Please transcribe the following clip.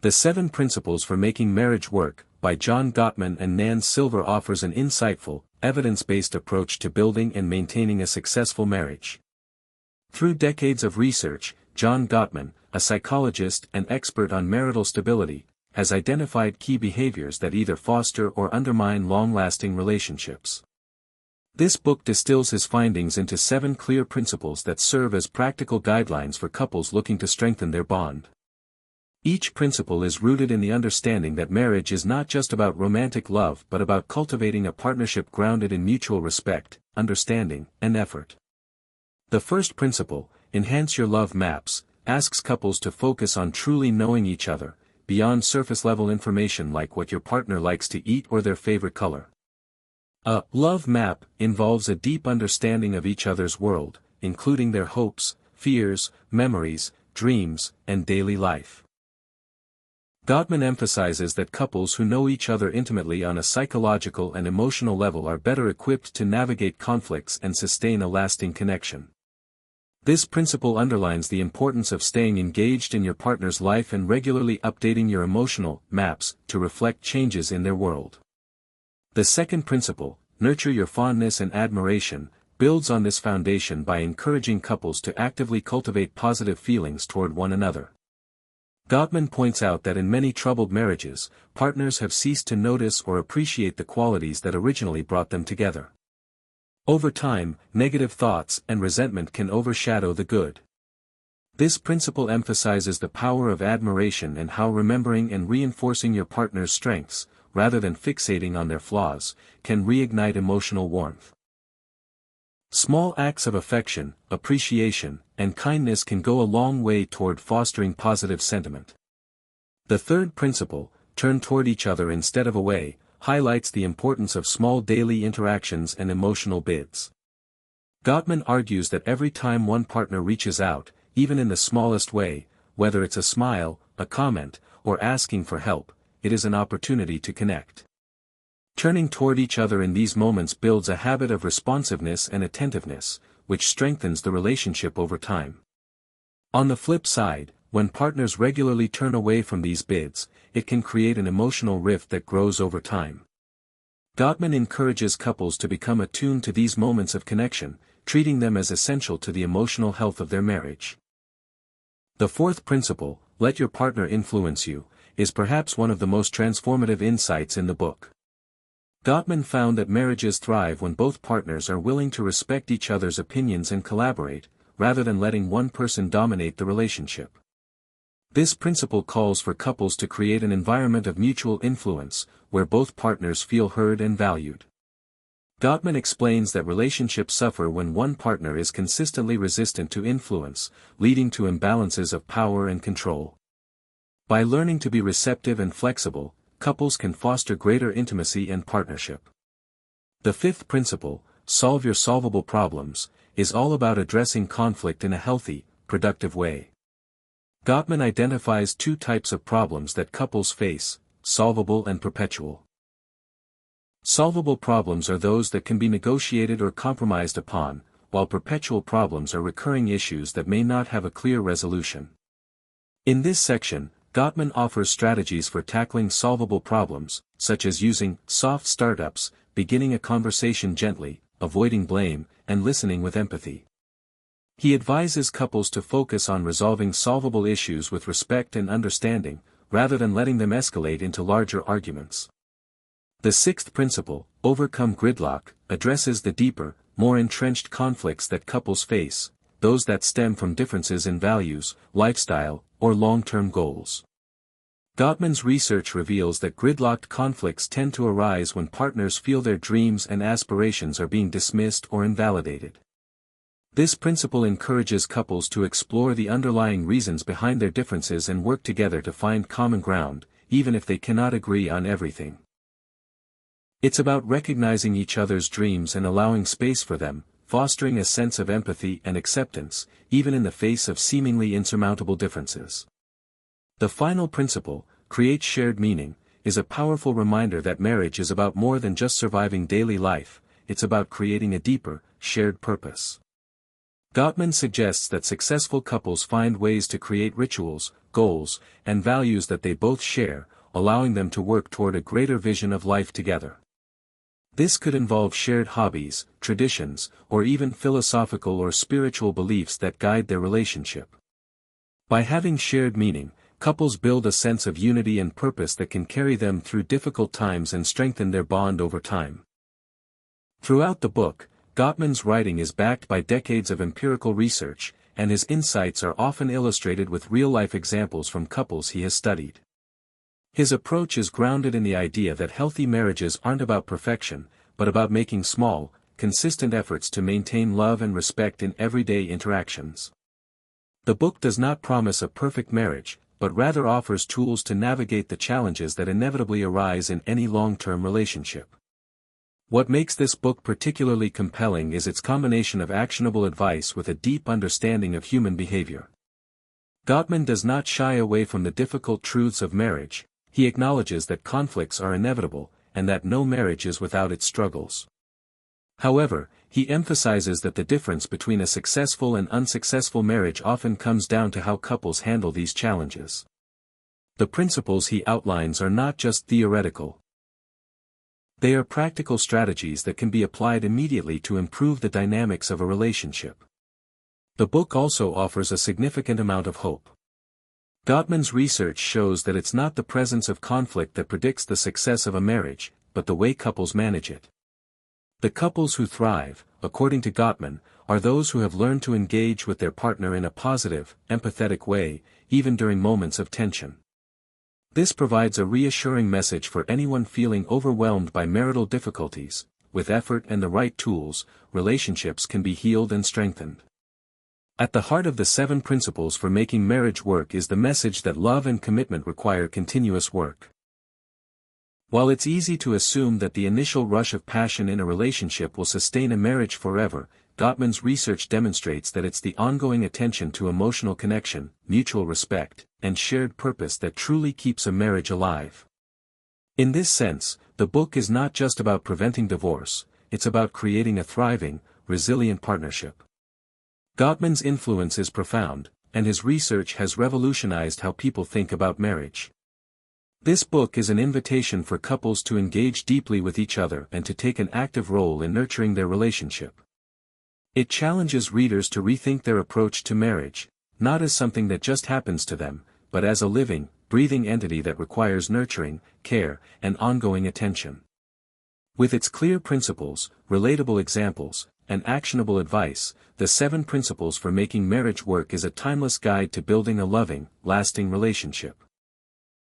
The 7 Principles for Making Marriage Work, by John Gottman and Nan Silver offers an insightful, evidence-based approach to building and maintaining a successful marriage. Through decades of research, John Gottman, a psychologist and expert on marital stability, has identified key behaviors that either foster or undermine long-lasting relationships. This book distills his findings into 7 clear principles that serve as practical guidelines for couples looking to strengthen their bond. Each principle is rooted in the understanding that marriage is not just about romantic love but about cultivating a partnership grounded in mutual respect, understanding, and effort. The first principle, Enhance Your Love Maps, asks couples to focus on truly knowing each other, beyond surface-level information like what your partner likes to eat or their favorite color. A love map involves a deep understanding of each other's world, including their hopes, fears, memories, dreams, and daily life. Gottman emphasizes that couples who know each other intimately on a psychological and emotional level are better equipped to navigate conflicts and sustain a lasting connection. This principle underlines the importance of staying engaged in your partner's life and regularly updating your emotional maps to reflect changes in their world. The second principle, Nurture Your Fondness and Admiration, builds on this foundation by encouraging couples to actively cultivate positive feelings toward one another. Gottman points out that in many troubled marriages, partners have ceased to notice or appreciate the qualities that originally brought them together. Over time, negative thoughts and resentment can overshadow the good. This principle emphasizes the power of admiration and how remembering and reinforcing your partner's strengths, rather than fixating on their flaws, can reignite emotional warmth. Small acts of affection, appreciation, and kindness can go a long way toward fostering positive sentiment. The third principle, Turn Toward Each Other Instead of Away, highlights the importance of small daily interactions and emotional bids. Gottman argues that every time one partner reaches out, even in the smallest way, whether it's a smile, a comment, or asking for help, it is an opportunity to connect. Turning toward each other in these moments builds a habit of responsiveness and attentiveness, which strengthens the relationship over time. On the flip side, when partners regularly turn away from these bids, it can create an emotional rift that grows over time. Gottman encourages couples to become attuned to these moments of connection, treating them as essential to the emotional health of their marriage. The fourth principle, Let Your Partner Influence You, is perhaps one of the most transformative insights in the book. Gottman found that marriages thrive when both partners are willing to respect each other's opinions and collaborate, rather than letting one person dominate the relationship. This principle calls for couples to create an environment of mutual influence, where both partners feel heard and valued. Gottman explains that relationships suffer when one partner is consistently resistant to influence, leading to imbalances of power and control. By learning to be receptive and flexible, couples can foster greater intimacy and partnership. The fifth principle, Solve Your Solvable Problems, is all about addressing conflict in a healthy, productive way. Gottman identifies 2 types of problems that couples face, solvable and perpetual. Solvable problems are those that can be negotiated or compromised upon, while perpetual problems are recurring issues that may not have a clear resolution. In this section, Gottman offers strategies for tackling solvable problems, such as using soft startups, beginning a conversation gently, avoiding blame, and listening with empathy. He advises couples to focus on resolving solvable issues with respect and understanding, rather than letting them escalate into larger arguments. The sixth principle, Overcome Gridlock, addresses the deeper, more entrenched conflicts that couples face, those that stem from differences in values, lifestyle, or long-term goals. Gottman's research reveals that gridlocked conflicts tend to arise when partners feel their dreams and aspirations are being dismissed or invalidated. This principle encourages couples to explore the underlying reasons behind their differences and work together to find common ground, even if they cannot agree on everything. It's about recognizing each other's dreams and allowing space for them, fostering a sense of empathy and acceptance, even in the face of seemingly insurmountable differences. The final principle, Create Shared Meaning, is a powerful reminder that marriage is about more than just surviving daily life, it's about creating a deeper, shared purpose. Gottman suggests that successful couples find ways to create rituals, goals, and values that they both share, allowing them to work toward a greater vision of life together. This could involve shared hobbies, traditions, or even philosophical or spiritual beliefs that guide their relationship. By having shared meaning, couples build a sense of unity and purpose that can carry them through difficult times and strengthen their bond over time. Throughout the book, Gottman's writing is backed by decades of empirical research, and his insights are often illustrated with real-life examples from couples he has studied. His approach is grounded in the idea that healthy marriages aren't about perfection, but about making small, consistent efforts to maintain love and respect in everyday interactions. The book does not promise a perfect marriage, but rather offers tools to navigate the challenges that inevitably arise in any long-term relationship. What makes this book particularly compelling is its combination of actionable advice with a deep understanding of human behavior. Gottman does not shy away from the difficult truths of marriage. He acknowledges that conflicts are inevitable, and that no marriage is without its struggles. However, he emphasizes that the difference between a successful and unsuccessful marriage often comes down to how couples handle these challenges. The principles he outlines are not just theoretical. They are practical strategies that can be applied immediately to improve the dynamics of a relationship. The book also offers a significant amount of hope. Gottman's research shows that it's not the presence of conflict that predicts the success of a marriage, but the way couples manage it. The couples who thrive, according to Gottman, are those who have learned to engage with their partner in a positive, empathetic way, even during moments of tension. This provides a reassuring message for anyone feeling overwhelmed by marital difficulties. With effort and the right tools, relationships can be healed and strengthened. At the heart of the 7 principles for making marriage work is the message that love and commitment require continuous work. While it's easy to assume that the initial rush of passion in a relationship will sustain a marriage forever, Gottman's research demonstrates that it's the ongoing attention to emotional connection, mutual respect, and shared purpose that truly keeps a marriage alive. In this sense, the book is not just about preventing divorce, it's about creating a thriving, resilient partnership. Gottman's influence is profound, and his research has revolutionized how people think about marriage. This book is an invitation for couples to engage deeply with each other and to take an active role in nurturing their relationship. It challenges readers to rethink their approach to marriage, not as something that just happens to them, but as a living, breathing entity that requires nurturing, care, and ongoing attention. With its clear principles, relatable examples, and actionable advice, the 7 principles for making marriage work is a timeless guide to building a loving, lasting relationship.